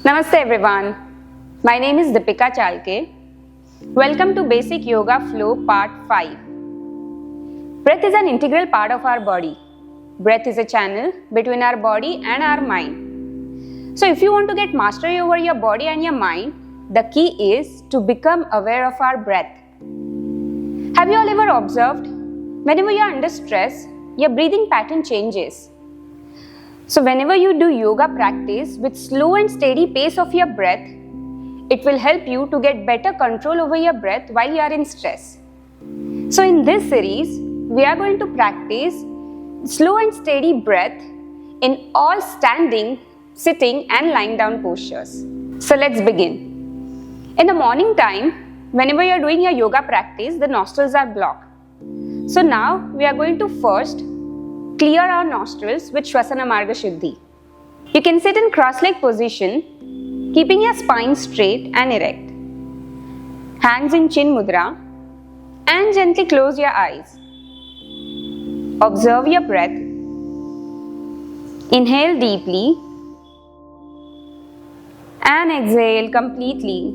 Namaste everyone. My name is Deepika Chalke. Welcome to Basic Yoga Flow Part 5. Breath is an integral part of our body. Breath is a channel between our body and our mind. So if you want to get mastery over your body and your mind, the key is to become aware of our breath. Have you all ever observed, whenever you are under stress, your breathing pattern changes? So whenever you do yoga practice with slow and steady pace of your breath, it will help you to get better control over your breath while you are in stress. So in this series, we are going to practice slow and steady breath in all standing, sitting and lying down postures. So let's begin. In the morning time, whenever you are doing your yoga practice, the nostrils are blocked. So now we are going to first clear our nostrils with Shwasan Marg Shuddhi. You can sit in cross-leg position, keeping your spine straight and erect. Hands in chin mudra and gently close your eyes. Observe your breath. Inhale deeply and exhale completely.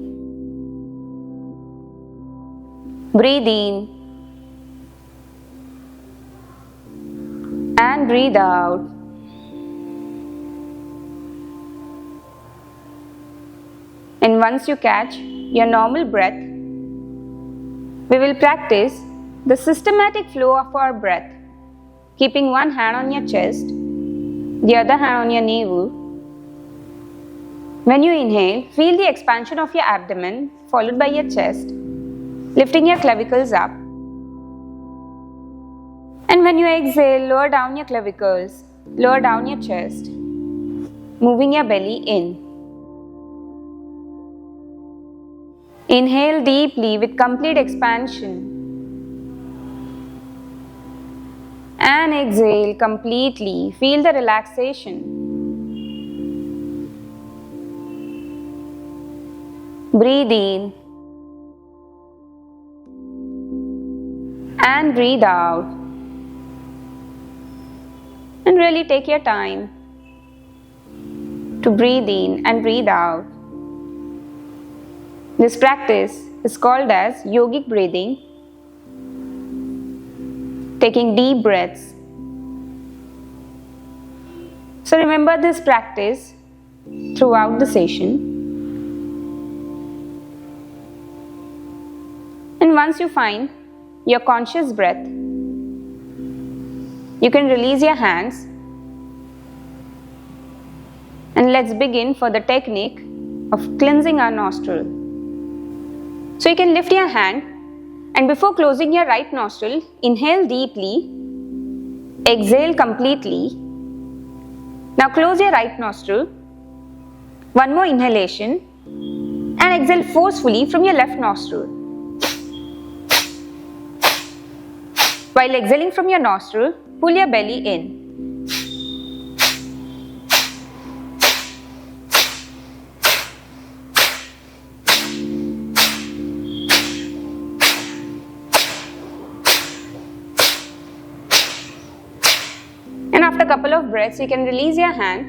Breathe in and breathe out. And once you catch your normal breath, we will practice the systematic flow of our breath, keeping one hand on your chest, the other hand on your navel. When you inhale, feel the expansion of your abdomen followed by your chest, lifting your clavicles up. And when you exhale, lower down your clavicles, lower down your chest, moving your belly in. Inhale deeply with complete expansion. And exhale completely. Feel the relaxation. Breathe in. And breathe out. And really take your time to breathe in and breathe out. This practice is called as yogic breathing, taking deep breaths. So remember this practice throughout the session. And once you find your conscious breath, you can release your hands and let's begin for the technique of cleansing our nostril. So you can lift your hand and before closing your right nostril, inhale deeply, exhale completely. Now close your right nostril, one more inhalation and exhale forcefully from your left nostril. While exhaling from your nostril, pull your belly in. And after a couple of breaths, you can release your hand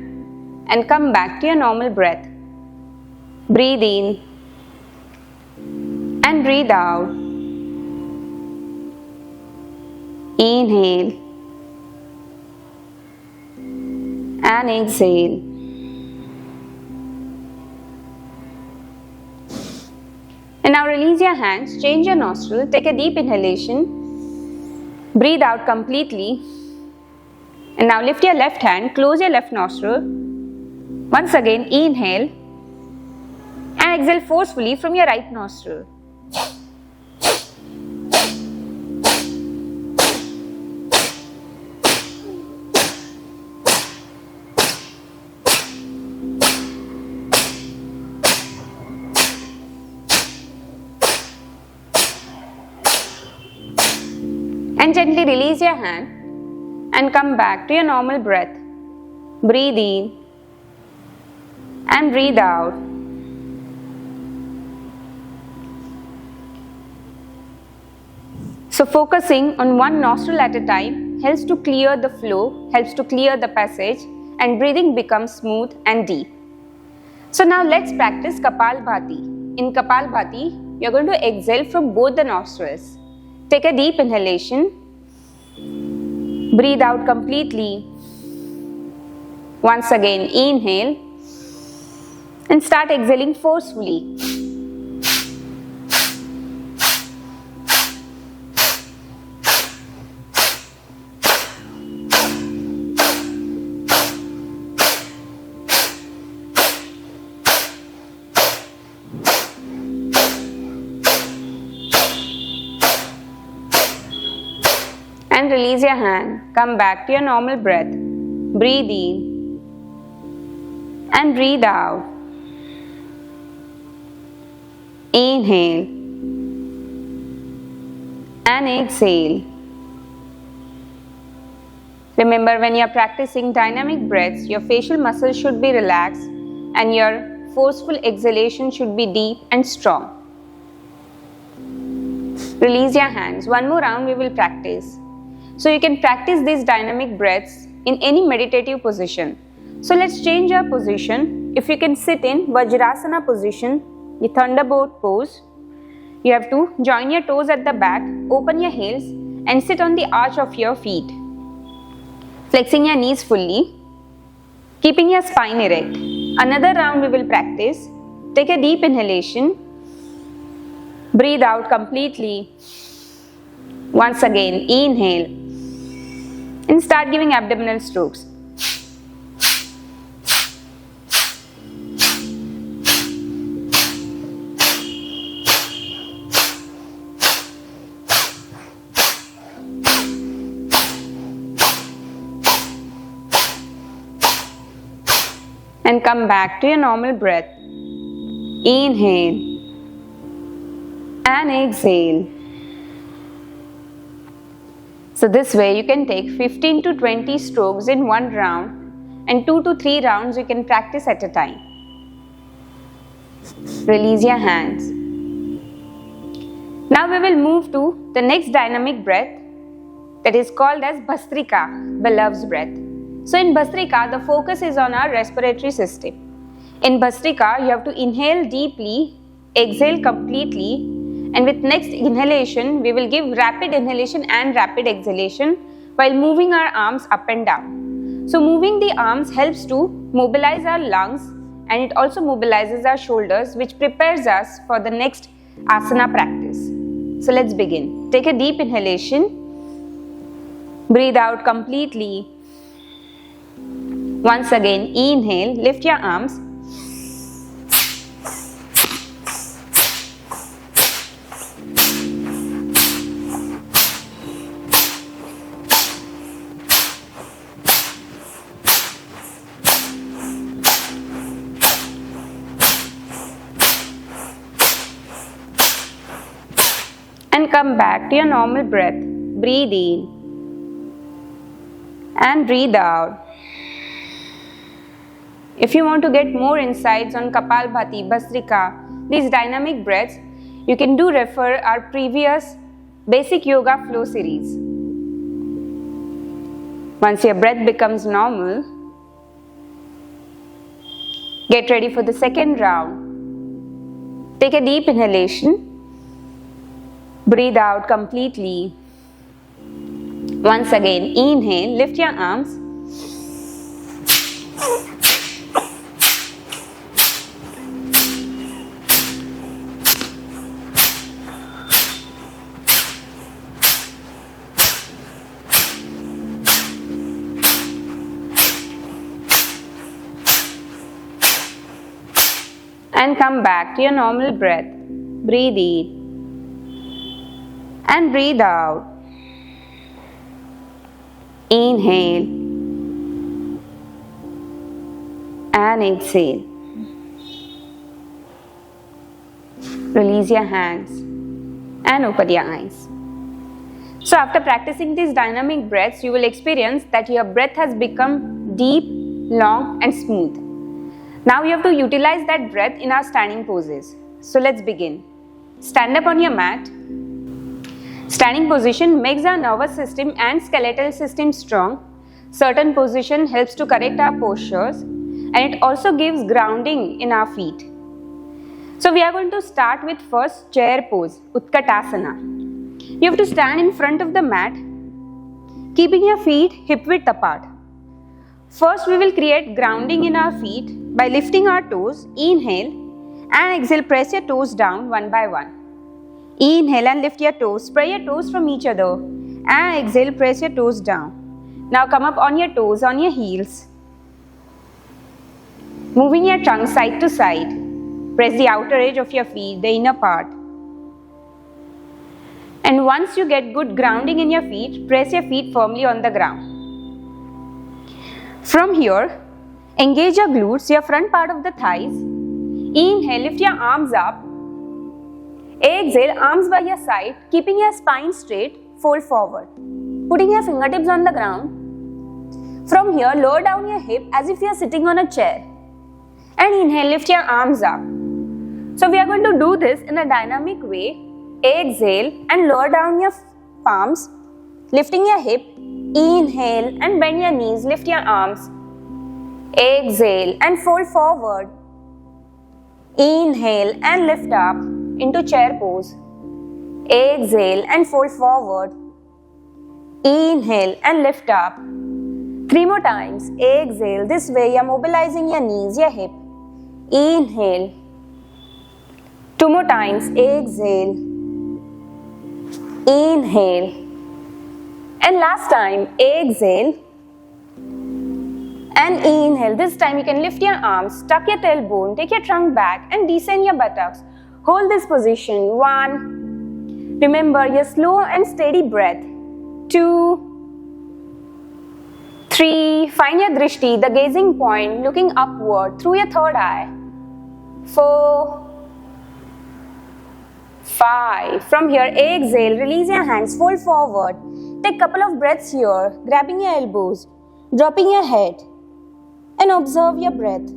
and come back to your normal breath. Breathe in and breathe out. Inhale and exhale. And now release your hands, change your nostril, take a deep inhalation, breathe out completely. And now lift your left hand, close your left nostril. Once again, inhale and exhale forcefully from your right nostril. And gently release your hand and come back to your normal breath. Breathe in and breathe out. So focusing on one nostril at a time helps to clear the flow, helps to clear the passage, and breathing becomes smooth and deep. So now let's practice Kapalbhati. In Kapalbhati, you're going to exhale from both the nostrils. Take a deep inhalation. Breathe out completely. Once again, inhale and start exhaling forcefully. And release your hand. Come back to your normal breath. Breathe in and breathe out. Inhale and exhale. Remember, when you are practicing dynamic breaths, your facial muscles should be relaxed and your forceful exhalation should be deep and strong. Release your hands. One more round we will practice. So you can practice these dynamic breaths in any meditative position. So let's change our position. If you can sit in Vajrasana position, the thunderbolt pose, you have to join your toes at the back, open your heels and sit on the arch of your feet. Flexing your knees fully, keeping your spine erect. Another round we will practice. Take a deep inhalation. Breathe out completely. Once again, inhale and start giving abdominal strokes. And come back to your normal breath. Inhale and exhale. So this way you can take 15 to 20 strokes in one round and 2 to 3 rounds you can practice at a time. Release your hands. Now we will move to the next dynamic breath, that is called as Bhastrika, the love's breath. So in Bhastrika, the focus is on our respiratory system. In Bhastrika, you have to inhale deeply, exhale completely, and with next inhalation, we will give rapid inhalation and rapid exhalation while moving our arms up and down. So moving the arms helps to mobilize our lungs and it also mobilizes our shoulders, which prepares us for the next asana practice. So let's begin. Take a deep inhalation. Breathe out completely. Once again, inhale, lift your arms. And come back to your normal breath. Breathe in and breathe out. If you want to get more insights on Kapalbhati, Bhastrika, these dynamic breaths, you can refer our previous basic yoga flow series. Once your breath becomes normal, get ready for the second round. Take a deep inhalation. Breathe out completely. Once again, inhale, lift your arms. And come back to your normal breath. Breathe in and breathe out. Inhale and exhale. Release your hands and open your eyes. So after practicing these dynamic breaths, you will experience that your breath has become deep, long and smooth. Now you have to utilize that breath in our standing poses. So let's begin. Stand up on your mat. Standing position makes our nervous system and skeletal system strong. Certain position helps to correct our postures. and it also gives grounding in our feet. So we are going to start with first chair pose, Utkatasana. You have to stand in front of the mat, keeping your feet hip width apart. First we will create grounding in our feet by lifting our toes. Inhale and exhale, press your toes down one by one. Inhale and lift your toes, spread your toes from each other and exhale, press your toes down. Now come up on your toes, on your heels. Moving your trunk side to side. Press the outer edge of your feet, the inner part. And once you get good grounding in your feet, press your feet firmly on the ground. From here, engage your glutes, your front part of the thighs. Inhale, lift your arms up. Exhale, arms by your side, keeping your spine straight, fold forward. Putting your fingertips on the ground. From here, lower down your hip as if you are sitting on a chair. And inhale, lift your arms up. So we are going to do this in a dynamic way. Exhale and lower down your palms, lifting your hip. Inhale and bend your knees, lift your arms. Exhale and fold forward. Inhale and lift up into chair pose. Exhale and fold forward. Inhale and lift up. 3 more times. Exhale. This way you are mobilizing your knees, your hip. Inhale. 2 more times. Exhale. Inhale. And last time. Exhale. And inhale. This time you can lift your arms, tuck your tailbone, take your trunk back and descend your buttocks. Hold this position. 1. Remember your slow and steady breath. 2. 3. Find your drishti, the gazing point, looking upward through your third eye. 4. 5. From here, exhale, release your hands, fold forward. Take a couple of breaths here, grabbing your elbows, dropping your head, and observe your breath.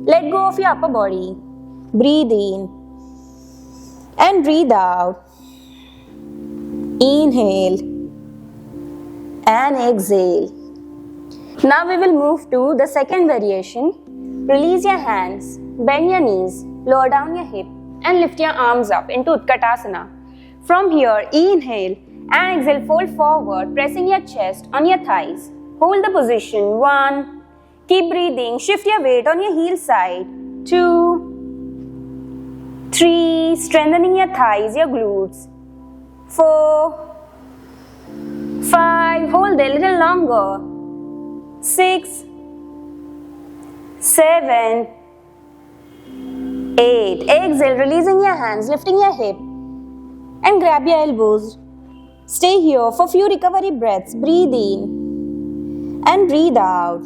Let go of your upper body. Breathe in and breathe out. Inhale and exhale. Now we will move to the second variation. Release your hands, bend your knees, lower down your hip and lift your arms up into Utkatasana. From here, inhale and exhale, fold forward, pressing your chest on your thighs. Hold the position. 1. Keep breathing. Shift your weight on your heel side. 2. 3. Strengthening your thighs, your glutes. 4. 5. Hold there a little longer. 6. 7. 8. Exhale, releasing your hands, lifting your hip and grab your elbows. Stay here for few recovery breaths. Breathe in and breathe out.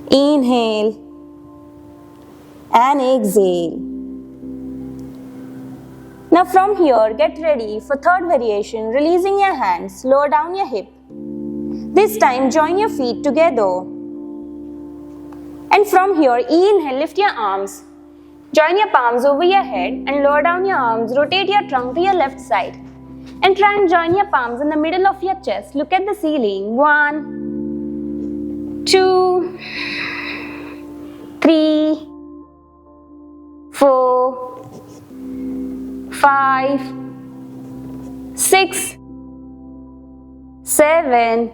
Inhale and exhale. Now from here, get ready for third variation. Releasing your hands, lower down your hip. This time, join your feet together. And from here, inhale, lift your arms. Join your palms over your head and lower down your arms. Rotate your trunk to your left side. And try and join your palms in the middle of your chest. Look at the ceiling. 1, 2, 3, 4, 5, 6, 7,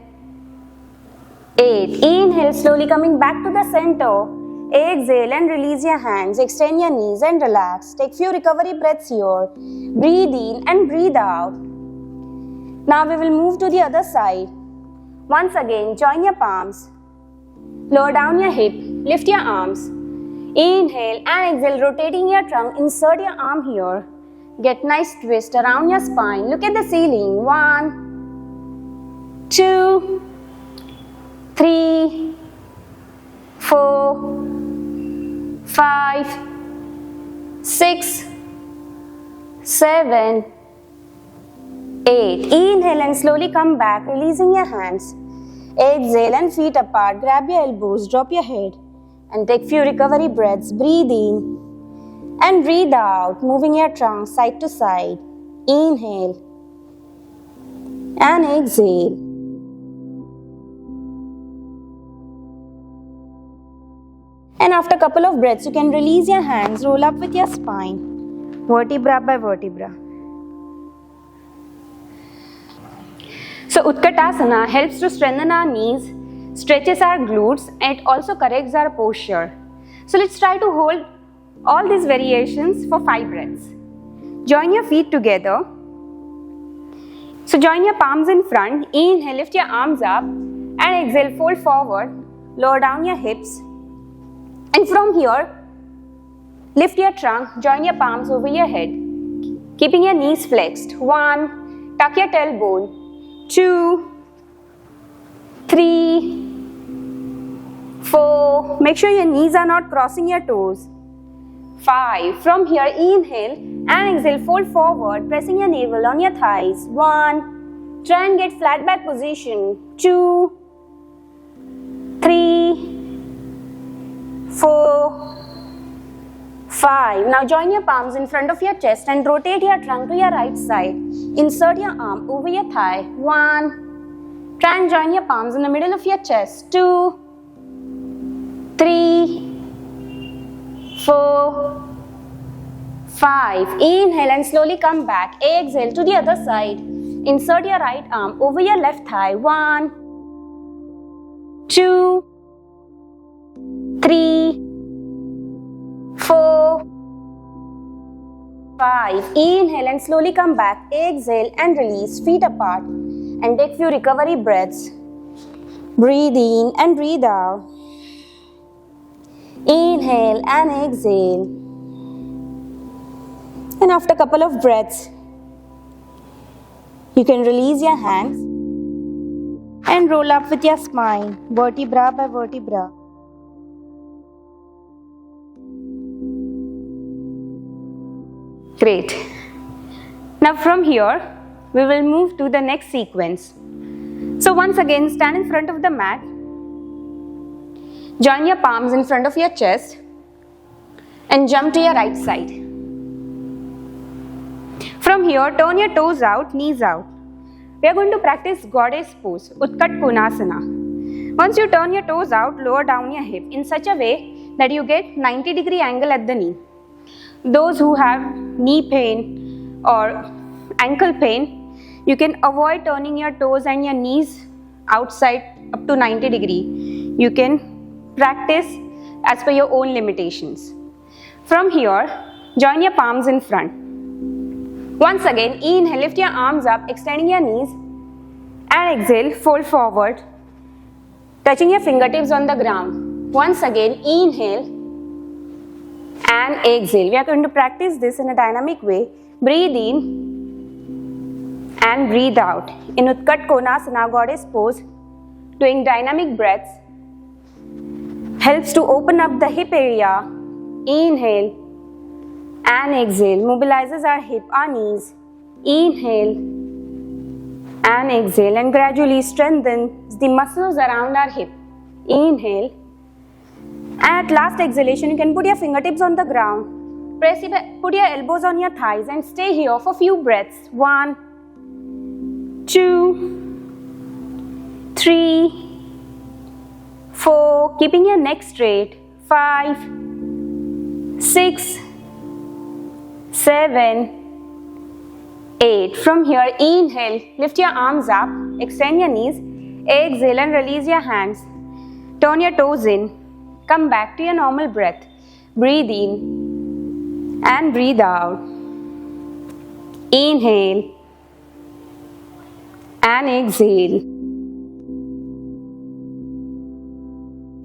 8. Inhale, slowly coming back to the center. Exhale and release your hands. Extend your knees and relax. Take few recovery breaths here. Breathe in and breathe out. Now we will move to the other side. Once again, join your palms. Lower down your hip. Lift your arms. Inhale and exhale, rotating your trunk. Insert your arm here. Get nice twist around your spine. Look at the ceiling. 1, 2, 3, 4, 5, 6, 7, 8. Inhale and slowly come back, releasing your hands. Exhale and feet apart. Grab your elbows, drop your head and take few recovery breaths. Breathe in and breathe out, moving your trunk side to side. Inhale and exhale. And after a couple of breaths, you can release your hands, roll up with your spine, vertebra by vertebra. So Utkatasana helps to strengthen our knees, stretches our glutes, and it also corrects our posture. So let's try to hold all these variations for 5 breaths. Join your feet together. So join your palms in front. Inhale, lift your arms up, and exhale, fold forward, lower down your hips. And from here, lift your trunk, join your palms over your head, keeping your knees flexed. 1, tuck your tailbone. 2, 3, 4, make sure your knees are not crossing your toes. 5, from here inhale and exhale, fold forward, pressing your navel on your thighs. 1, try and get flat back position. 2, 3, 4, 5. Now join your palms in front of your chest and rotate your trunk to your right side. Insert your arm over your thigh. 1. Try and join your palms in the middle of your chest. 2, 3, 4, 5. Inhale and slowly come back. Exhale to the other side. Insert your right arm over your left thigh. 1, 2, 3, 4, 5. Inhale and slowly come back. Exhale and release. Feet apart. And take few recovery breaths. Breathe in and breathe out. Inhale and exhale. And after a couple of breaths, you can release your hands and roll up with your spine, vertebra by vertebra. Great. Now from here, we will move to the next sequence. So once again, stand in front of the mat. Join your palms in front of your chest and jump to your right side. From here, turn your toes out, knees out. We are going to practice goddess pose, Utkat Konasana. Once you turn your toes out, lower down your hip in such a way that you get 90-degree angle at the knee. Those who have knee pain or ankle pain, you can avoid turning your toes and your knees outside up to 90-degree. You can practice as per your own limitations. From here, join your palms in front. Once again, inhale, lift your arms up, extending your knees, and exhale, fold forward, touching your fingertips on the ground. Once again, inhale and exhale. We are going to practice this in a dynamic way. Breathe in and breathe out. In Utkat Konasana, goddess pose, doing dynamic breaths helps to open up the hip area. Inhale and exhale. Mobilizes our hip, our knees. Inhale and exhale, and gradually strengthens the muscles around our hip. Inhale. At last exhalation, you can put your fingertips on the ground. Put your elbows on your thighs and stay here for few breaths. 1, 2, 3, 4. Keeping your neck straight. 5, 6, 7, 8. From here, inhale, lift your arms up, extend your knees, exhale and release your hands. Turn your toes in, come back to your normal breath. Breathe in and breathe out. Inhale and exhale.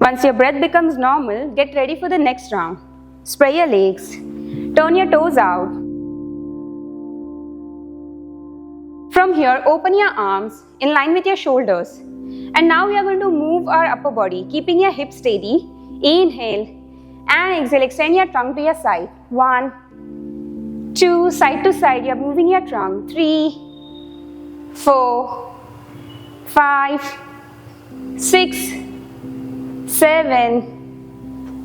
Once your breath becomes normal, get ready for the next round. Spread your legs. Turn your toes out. From here, open your arms in line with your shoulders. And now we are going to move our upper body, keeping your hips steady. Inhale and exhale. Extend your trunk to your side. 1, 2, side to side. You are moving your trunk. 3, 4, 5, 6, 7,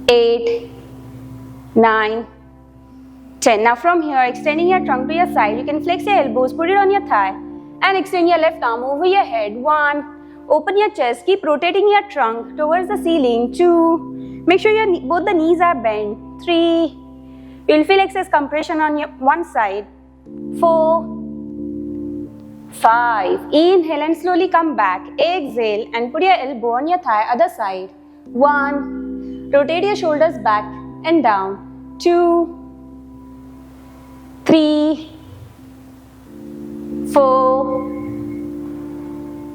8, 9, 10. Now from here, extending your trunk to your side, you can flex your elbows, put it on your thigh and extend your left arm over your head. 1, open your chest, keep rotating your trunk towards the ceiling. 2, make sure both the knees are bent. 3, you'll feel excess compression on your one side. 4, 5, inhale and slowly come back. Exhale and put your elbow on your thigh, other side. 1, rotate your shoulders back and down. 2, 3, 4,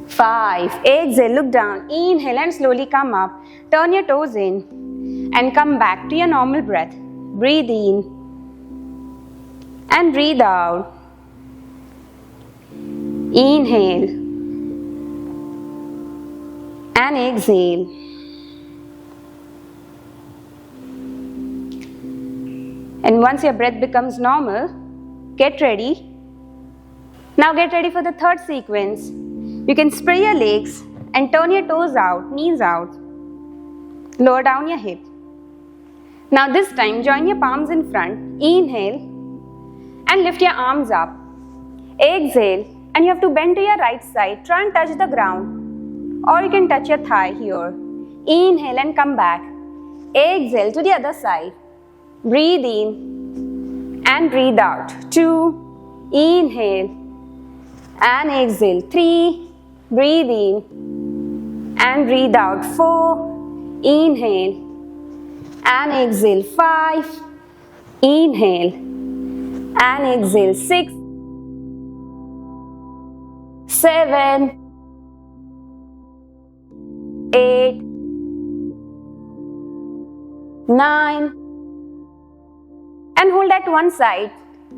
5. Exhale, look down. Inhale and slowly come up. Turn your toes in and come back to your normal breath. Breathe in and breathe out. Inhale and exhale. And once your breath becomes normal, get ready. Now get ready for the third sequence. You can spray your legs and turn your toes out, knees out. Lower down your hip. Now this time, join your palms in front. Inhale and lift your arms up. Exhale and you have to bend to your right side. Try and touch the ground, or you can touch your thigh here. Inhale and come back. Exhale to the other side. Breathe in and breathe out. 2, inhale and exhale. 3, breathe in and breathe out. 4, inhale and exhale. 5, inhale and exhale. 6, 7, 8, 9, and hold at one side.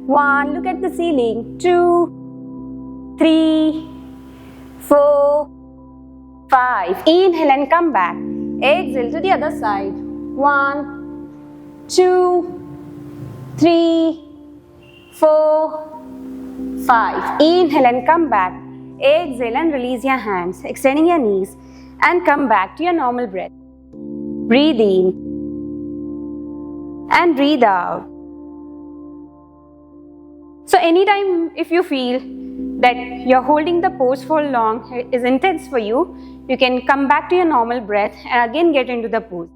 1, look at the ceiling. 2, 3, 4, 5. Inhale and come back. Exhale to the other side. 1, 2, 3, 4, 5. Inhale and come back. Exhale and release your hands, extending your knees and come back to your normal breath. Breathe in and breathe out. So anytime if you feel that you're holding the pose for long is intense for you, you can come back to your normal breath and again get into the pose.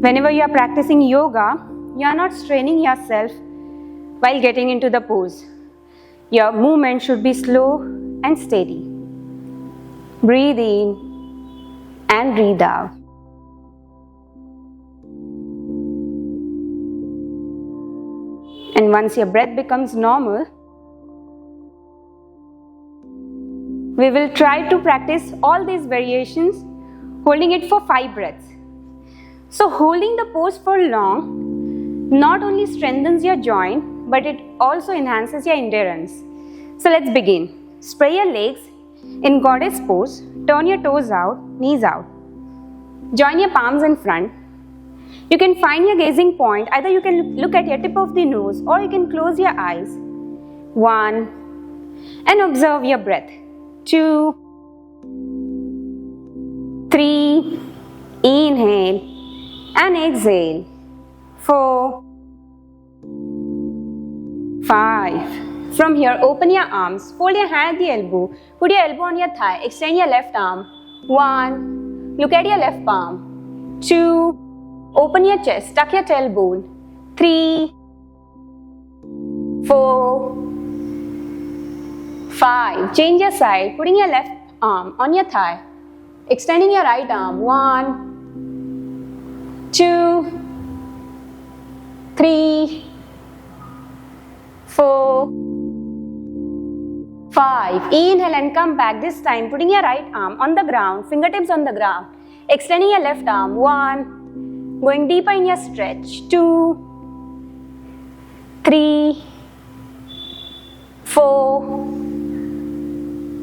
Whenever you are practicing yoga, you are not straining yourself while getting into the pose. Your movement should be slow and steady. Breathe in and breathe out. And once your breath becomes normal, we will try to practice all these variations, holding it for 5 breaths. So holding the pose for long not only strengthens your joint, but it also enhances your endurance. So let's begin. Spray your legs in goddess pose. Turn your toes out, knees out. Join your palms in front. You can find your gazing point. Either you can look at your tip of the nose or you can close your eyes. 1. And observe your breath. 2. 3. Inhale and exhale. 4. 5. From here, open your arms. Fold your hand at the elbow. Put your elbow on your thigh. Extend your left arm. 1. Look at your left palm. 2. Open your chest, tuck your tailbone. 3, 4, 5. Change your side, putting your left arm on your thigh. Extending your right arm. 1, 2, 3, 4, 5. Inhale and come back. This time, putting your right arm on the ground, fingertips on the ground. Extending your left arm. 1. Going deeper in your stretch. 2, 3, 4,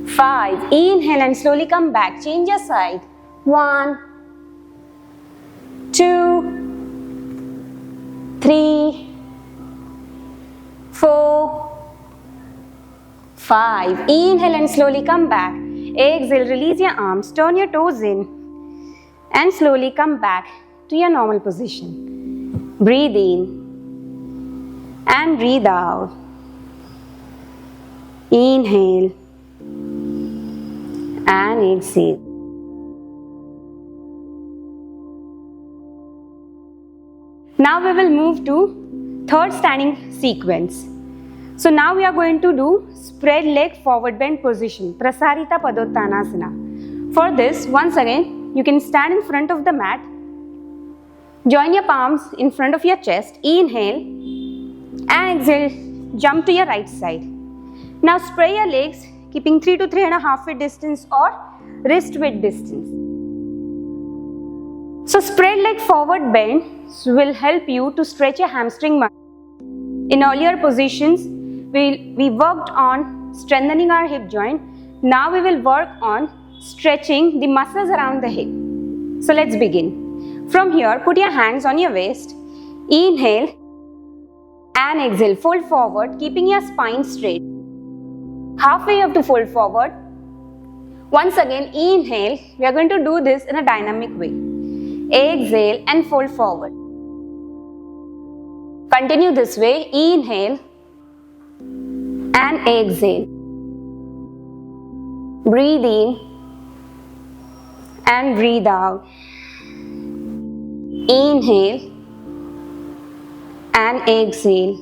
5. Inhale and slowly come back. Change your side. 1, 2, 3, 4, 5. Inhale and slowly come back. Exhale, release your arms. Turn your toes in and slowly come back to your normal position. Breathe in and breathe out. Inhale and exhale. Now we will move to third standing sequence. So now we are going to do spread leg forward bend position, Prasarita Padottanasana. For this, once again, you can stand in front of the mat. Join your palms in front of your chest. Inhale and exhale. Jump to your right side. Now spread your legs, keeping 3 to 3.5 feet distance or wrist width distance. So spread leg forward bend will help you to stretch your hamstring muscle. In earlier positions, we worked on strengthening our hip joint. Now we will work on stretching the muscles around the hip. So let's begin. From here, put your hands on your waist. Inhale and exhale. Fold forward, keeping your spine straight. Halfway you have to fold forward. Once again, inhale. We are going to do this in a dynamic way. Exhale and fold forward. Continue this way. Inhale and exhale. Breathe in and breathe out. Inhale and exhale.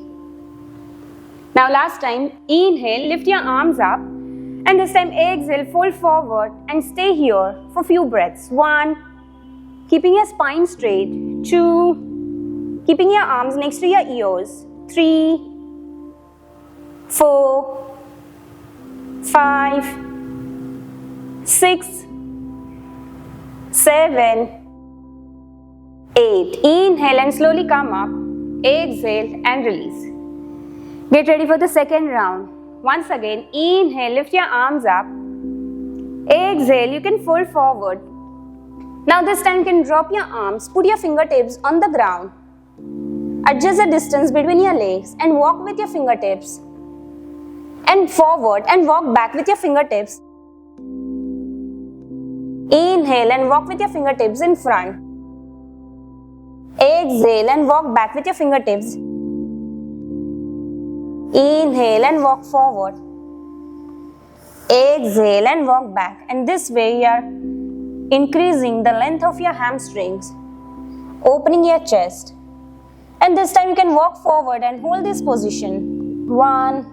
Now last time, inhale, lift your arms up, and this time exhale, fold forward and stay here for few breaths. 1, keeping your spine straight. 2, keeping your arms next to your ears. 3, 4, 5, 6, 7, 8. Inhale and slowly come up. Exhale and release. Get ready for the second round. Once again, inhale, lift your arms up. Exhale, you can fold forward. Now this time you can drop your arms, put your fingertips on the ground. Adjust the distance between your legs and walk with your fingertips. And forward and walk back with your fingertips. Inhale and walk with your fingertips in front. Exhale and walk back with your fingertips. Inhale and walk forward. Exhale and walk back. And this way you are increasing the length of your hamstrings, opening your chest. And this time you can walk forward and hold this position. 1,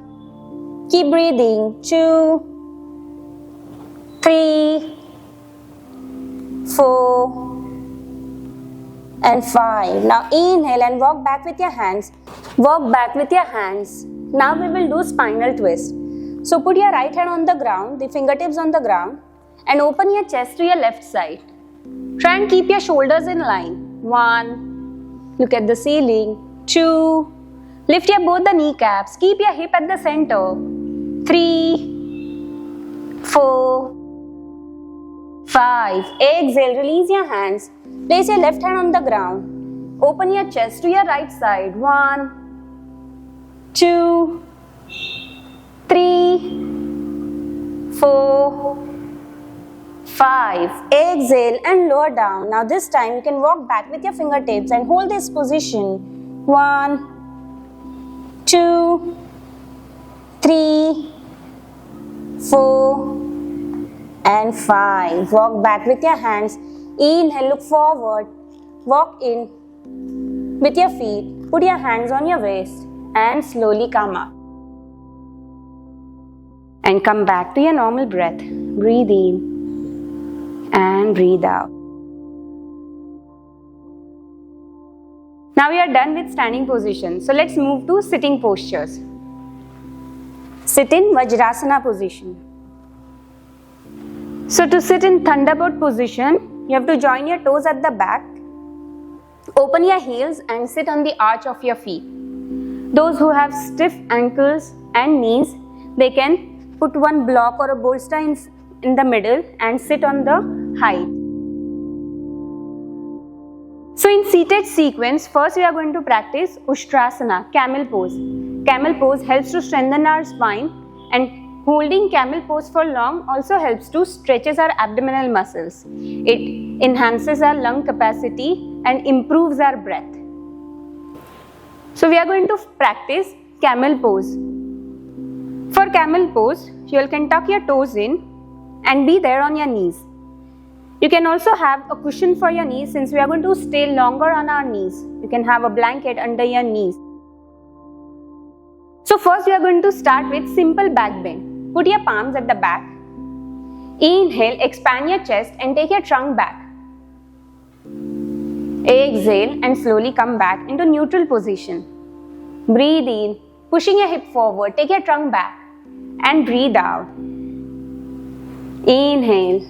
keep breathing. 2, 3, 4, and 5. Now inhale and walk back with your hands. Walk back with your hands. Now we will do spinal twist. So put your right hand on the ground, the fingertips on the ground, and open your chest to your left side. Try and keep your shoulders in line. 1, look at the ceiling. 2, lift your both the kneecaps. Keep your hip at the center. 3, 4, 5. Exhale, release your hands. Place your left hand on the ground. Open your chest to your right side. 1, 2, 3, 4, 5. Exhale and lower down. Now this time you can walk back with your fingertips and hold this position. 1, 2, 3, 4, and 5. Walk back with your hands. Inhale, look forward. Walk in with your feet. Put your hands on your waist and slowly come up. And come back to your normal breath. Breathe in and breathe out. Now we are done with standing position. So let's move to sitting postures. Sit in Vajrasana position. So to sit in Thunderbolt position, you have to join your toes at the back, open your heels and sit on the arch of your feet. Those who have stiff ankles and knees, they can put one block or a bolster in the middle and sit on the height. So in seated sequence, first we are going to practice Ushtrasana, camel pose. Camel pose helps to strengthen our spine, and holding camel pose for long also helps to stretches our abdominal muscles. It enhances our lung capacity and improves our breath. So we are going to practice camel pose. For camel pose, you can tuck your toes in and be there on your knees. You can also have a cushion for your knees since we are going to stay longer on our knees. You can have a blanket under your knees. So first we are going to start with simple back bend. Put your palms at the back. Inhale, expand your chest and take your trunk back. Exhale and slowly come back into neutral position. Breathe in, pushing your hip forward, take your trunk back and breathe out. Inhale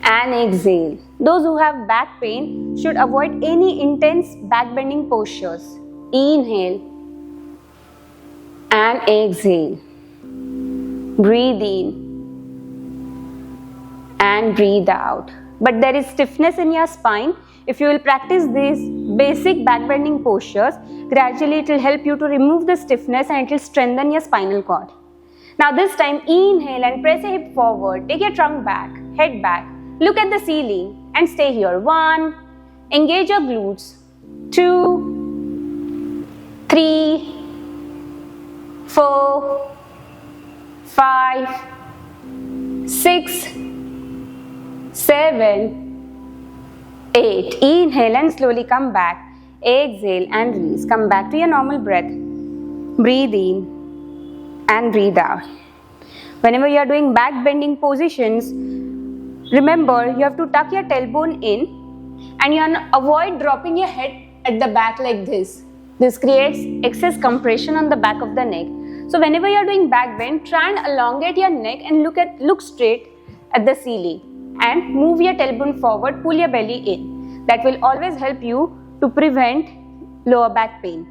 and exhale. Those who have back pain should avoid any intense back bending postures. Inhale and exhale. Breathe in and breathe out. But there is stiffness in your spine. If you will practice these basic back bending postures, gradually it will help you to remove the stiffness and it will strengthen your spinal cord. Now this time inhale and press your hip forward, take your trunk back, head back, look at the ceiling and stay here. 1, engage your glutes. 2, 3, 4, 5, 6, 7, 8. Inhale and slowly come back. Exhale and release. Come back to your normal breath. Breathe in and breathe out. Whenever you are doing back bending positions, remember you have to tuck your tailbone in and you avoid dropping your head at the back like this. This creates excess compression on the back of the neck. So whenever you are doing back bend, try and elongate your neck and look straight at the ceiling. And move your tailbone forward, pull your belly in. That will always help you to prevent lower back pain.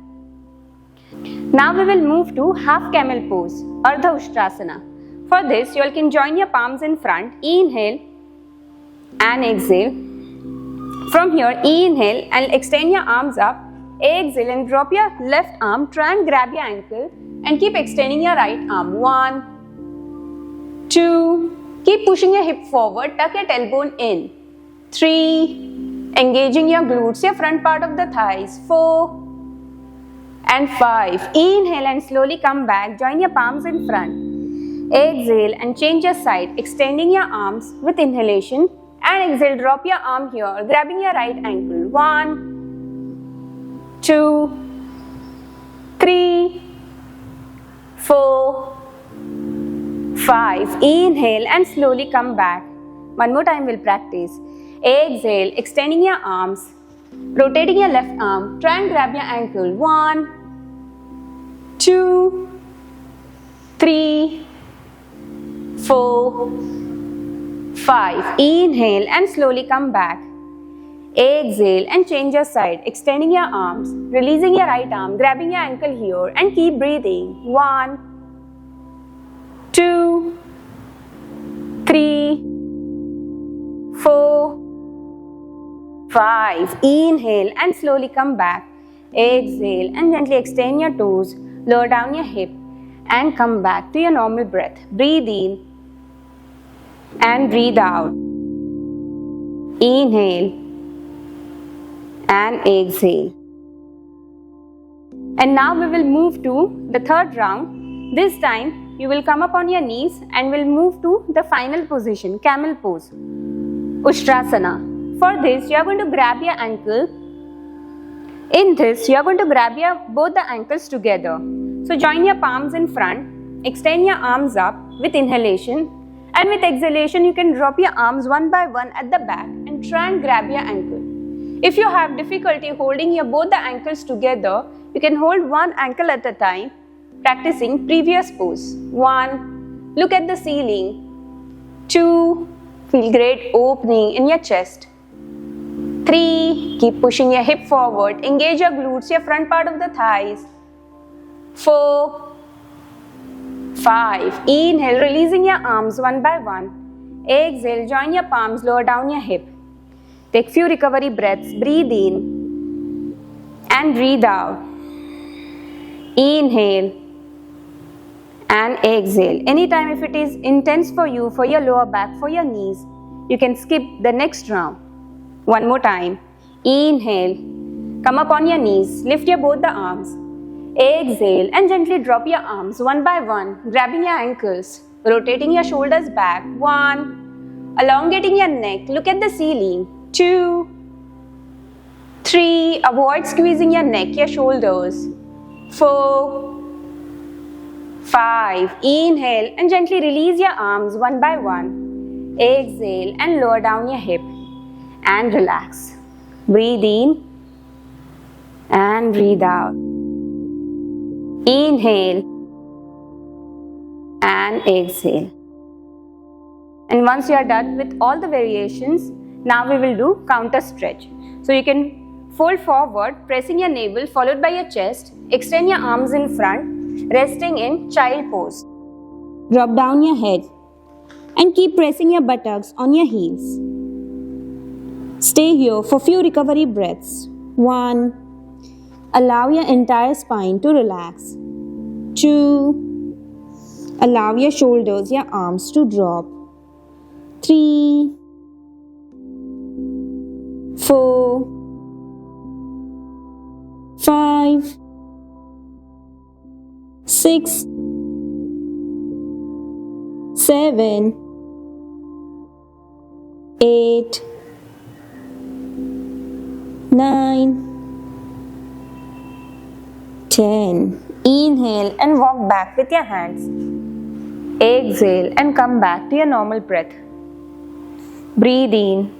Now we will move to half camel pose, Ardha Ustrasana. For this, you all can join your palms in front. Inhale and exhale. From here, inhale and extend your arms up. Exhale and drop your left arm. Try and grab your ankle and keep extending your right arm. 1, 2, keep pushing your hip forward, tuck your tailbone in. 3, engaging your glutes, your front part of the thighs. 4 and 5. Inhale and slowly come back, join your palms in front. Exhale and change your side, extending your arms with inhalation. And exhale, drop your arm here, grabbing your right ankle. 1, 2, 3, 4, 5. Inhale and slowly come back. One more time we'll practice. Exhale, extending your arms, rotating your left arm. Try and grab your ankle. 1, 2, 3, 4, 5. Inhale and slowly come back. Exhale and change your side, extending your arms, releasing your right arm, grabbing your ankle here and keep breathing. 1, 2, 3, 4, 5. Inhale and slowly come back. Exhale and gently extend your toes, lower down your hip and come back to your normal breath. Breathe in and breathe out. Inhale and exhale. And now we will move to the third round. This time you will come up on your knees and will move to the final position, camel pose, Ustrasana. For this, you are going to grab your ankle. In this, you are going to grab both the ankles together. So join your palms in front, extend your arms up with inhalation, and with exhalation, you can drop your arms one by one at the back and try and grab your ankle. If you have difficulty holding both the ankles together, you can hold one ankle at a time, practicing previous pose. 1, look at the ceiling. 2, feel great opening in your chest. 3, keep pushing your hip forward, engage your glutes, your front part of the thighs. 4, 5, inhale, releasing your arms one by one. Exhale, join your palms, lower down your hip. Take few recovery breaths, breathe in and breathe out. Inhale and exhale. Anytime if it is intense for you, for your lower back, for your knees, you can skip the next round. One more time. Inhale, come up on your knees, lift both the arms. Exhale and gently drop your arms one by one, grabbing your ankles. rotating your shoulders back. 1. Elongating your neck, look at the ceiling. 2. 3. Avoid squeezing your neck, your shoulders. 4. 5. Inhale and gently release your arms one by one. Exhale and lower down your hip and relax. Breathe in and breathe out. Inhale and exhale. And once you are done with all the variations, now we will do counter stretch. So you can fold forward, pressing your navel followed by your chest. Extend your arms in front, resting in child pose. Drop down your head and keep pressing your buttocks on your heels. Stay here for few recovery breaths. 1. Allow your entire spine to relax. 2. Allow your shoulders, your arms to drop. 3. 4. 5. 6. 7. 8. 9. 10. Inhale and walk back with your hands. Exhale and come back to your normal breath. Breathe in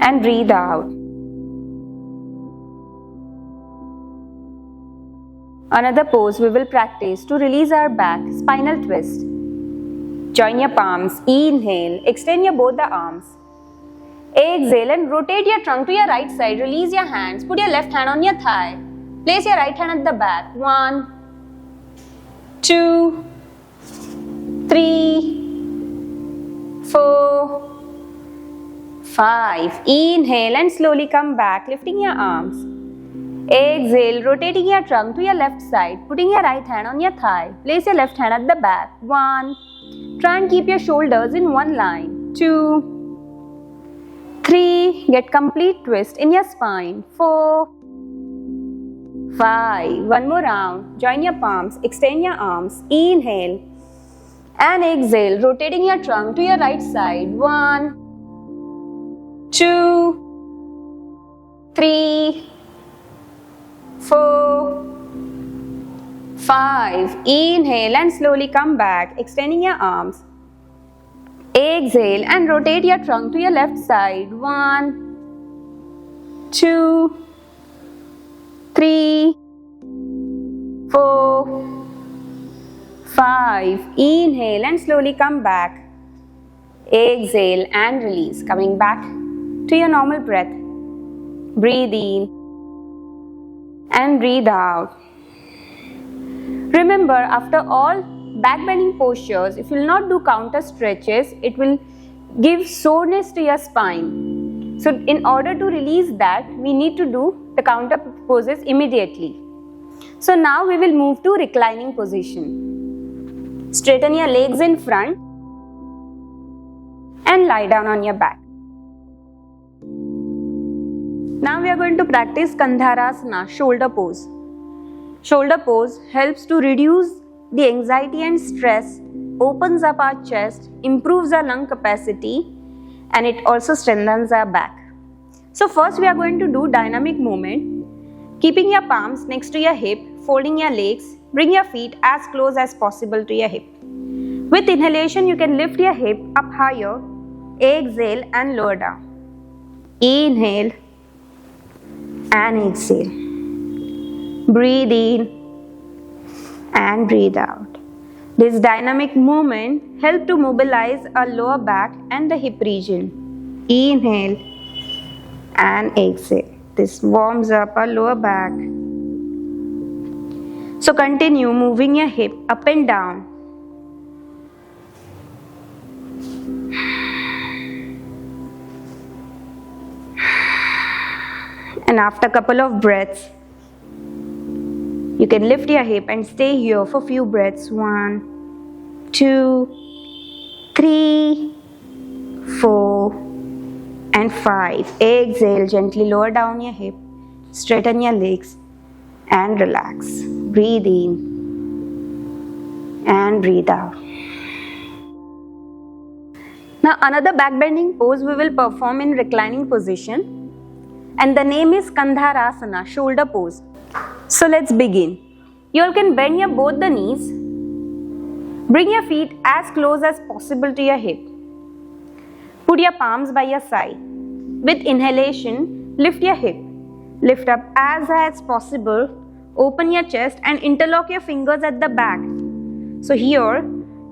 and breathe out. Another pose we will practice to release our back, spinal twist. Join your palms. Inhale, extend your both the arms. Exhale and rotate your trunk to your right side. Release your hands. Put your left hand on your thigh. Place your right hand at the back. 1, 2, 3, 4, 5. Inhale and slowly come back, lifting your arms. Exhale, rotating your trunk to your left side. Putting your right hand on your thigh. Place your left hand at the back. 1. Try and keep your shoulders in one line. 2, 3. Get complete twist in your spine. 4, 5. One more round. Join your palms. Extend your arms. Inhale and exhale, rotating your trunk to your right side. 1, 2, 3, 4, 5. Inhale and slowly come back, extending your arms. Exhale and rotate your trunk to your left side. 1, 2, 3, 4, 5. Inhale and slowly come back. Exhale and release. Coming back to your normal breath. Breathe in and breathe out. Remember, after all back bending postures, if you will not do counter stretches, it will give soreness to your spine. So in order to release that, we need to do the counter poses immediately. So now we will move to reclining position. Straighten your legs in front and lie down on your back. Now we are going to practice Kandharasana, shoulder pose. Shoulder pose helps to reduce the anxiety and stress, opens up our chest, improves our lung capacity, and it also strengthens our back. So first we are going to do dynamic movement. Keeping your palms next to your hip, folding your legs, bring your feet as close as possible to your hip. With inhalation, you can lift your hip up higher, exhale and lower down. Inhale and exhale. Breathe in and breathe out. This dynamic movement helps to mobilize our lower back and the hip region. Inhale and exhale. This warms up our lower back. So continue moving your hip up and down. And after a couple of breaths, you can lift your hip and stay here for a few breaths. 1, 2, 3, 4, and 5. Exhale, gently lower down your hip, straighten your legs and relax. Breathe in and and breathe out. Now another back bending pose we will perform in reclining position, and the name is Kandharasana, shoulder pose. So let's begin. You all can bend your both the knees. Bring your feet as close as possible to your hip. Put your palms by your side. With inhalation, lift your hip. Lift up as high as possible. Open your chest and interlock your fingers at the back. So here,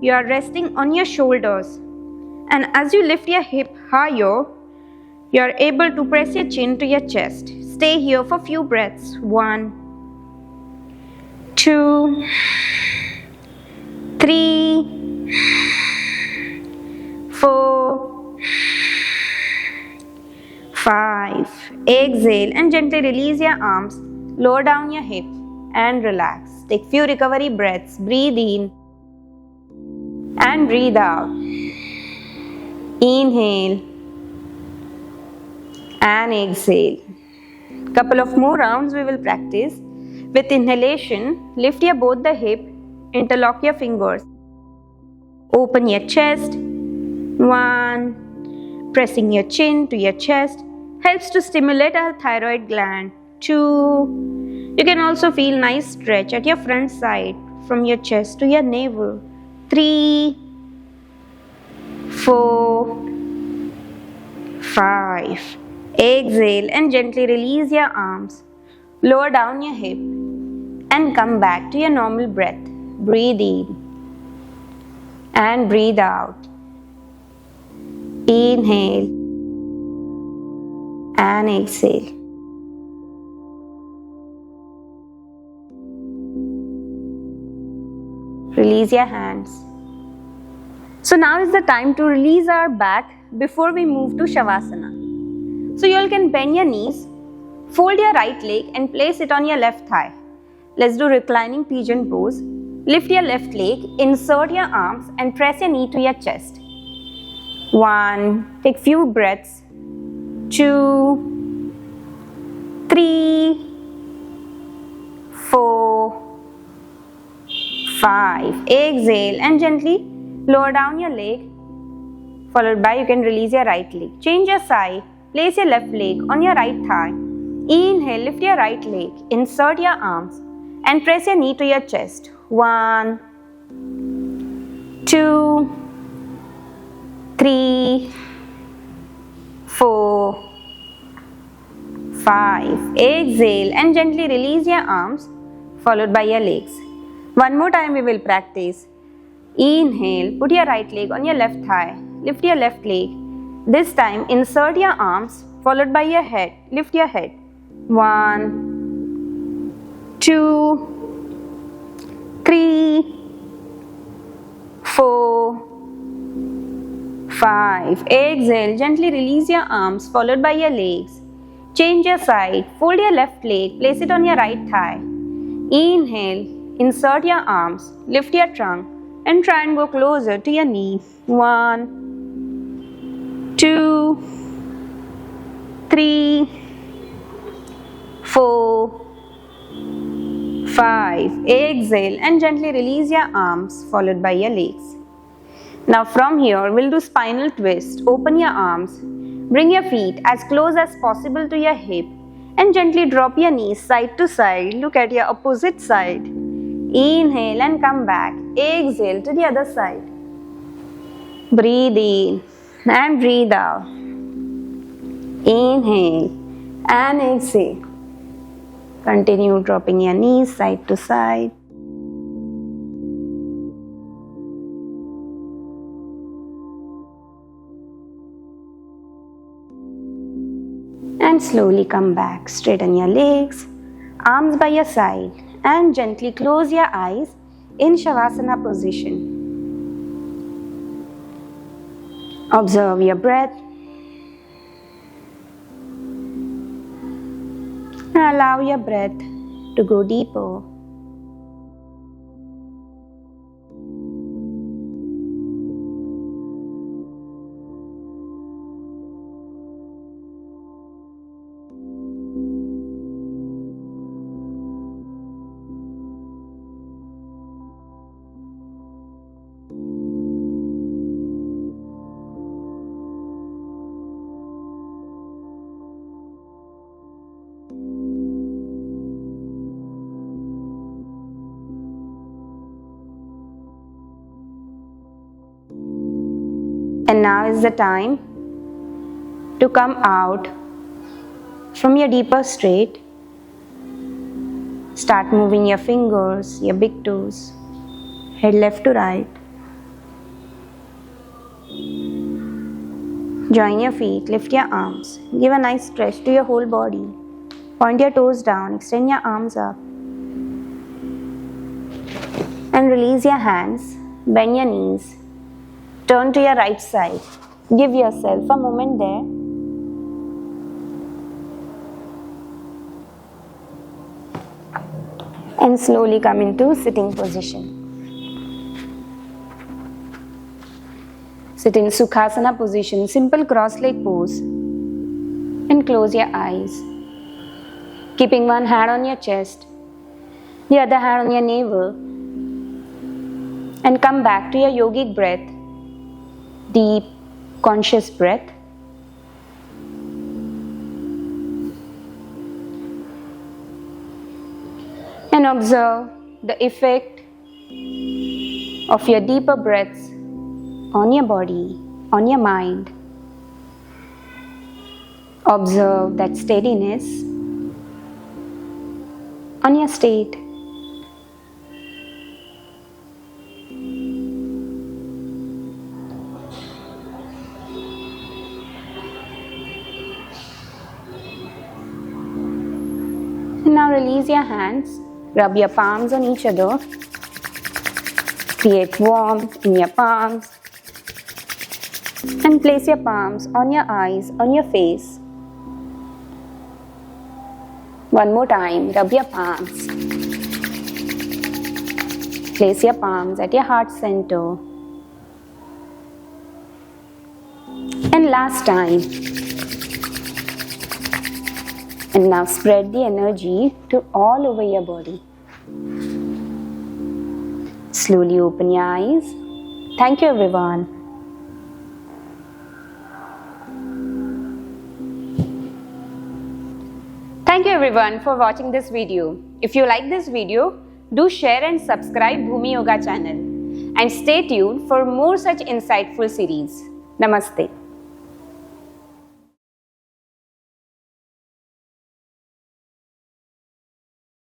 you are resting on your shoulders. And as you lift your hip higher, you are able to press your chin to your chest. Stay here for few breaths. 1, 2, 3, 4, 5. Exhale and gently release your arms. Lower down your hips and relax. Take few recovery breaths. Breathe in and breathe out. Inhale and exhale. Couple of more rounds we will practice. With inhalation, lift your both the hip, interlock your fingers. Open your chest. 1. Pressing your chin to your chest helps to stimulate our thyroid gland. 2. You can also feel nice stretch at your front side from your chest to your navel. 3, 4, 5. Exhale and gently release your arms. Lower down your hip and come back to your normal breath. Breathe in and breathe out. Inhale and exhale. Release your hands. So now is the time to release our back before we move to Shavasana. So you all can bend your knees, fold your right leg and place it on your left thigh. Let's do reclining pigeon pose. Lift your left leg, insert your arms and press your knee to your chest. 1. Take few breaths. 2, 3, 4, 5. Exhale and gently lower down your leg. Followed by you can release your right leg. Change your side. Place your left leg on your right thigh. Inhale, lift your right leg. Insert your arms and press your knee to your chest. 1, 2, 3, 4, 5. Exhale and gently release your arms followed by your legs. One more time we will practice. Inhale, put your right leg on your left thigh. Lift your left leg. This time insert your arms followed by your head. Lift your head. 1, 2, 3, 4, 5. Exhale, gently release your arms followed by your legs. Change your side. Fold your left leg. Place it on your right thigh. Inhale, insert your arms. Lift your trunk and try and go closer to your knee. 1, 2, 3, 4, 5. Exhale and gently release your arms followed by your legs. Now from here we'll do spinal twist. Open your arms. Bring your feet as close as possible to your hip and gently drop your knees side to side. Look at your opposite side. Inhale and come back. Exhale to the other side. Breathe in and breathe out. Inhale and exhale. Continue dropping your knees side to side. And slowly come back. Straighten your legs, arms by your side and gently close your eyes in Shavasana position. Observe your breath and allow your breath to go deeper. And now is the time to come out from your deeper state. Start moving your fingers, your big toes, head left to right. Join your feet, lift your arms, give a nice stretch to your whole body. Point your toes down, extend your arms up. And release your hands, bend your knees, turn to your right side. Give yourself a moment there. And slowly come into sitting position. Sit in Sukhasana position, simple cross-leg pose, and close your eyes. Keeping one hand on your chest, the other hand on your navel, and come back to your yogic breath, deep, conscious breath. And observe the effect of your deeper breaths on your body, on your mind. Observe that steadiness on your state. And now release your hands. Rub your palms on each other. Create warmth in your palms. And place your palms on your eyes, on your face. One more time, rub your palms. Place your palms at your heart center. And last time. And now spread the energy to all over your body. Slowly open your eyes. Thank you, everyone. Thank you everyone for watching this video. If you like this video, do share and subscribe BHUUMI Yoga channel. And stay tuned for more such insightful series. Namaste.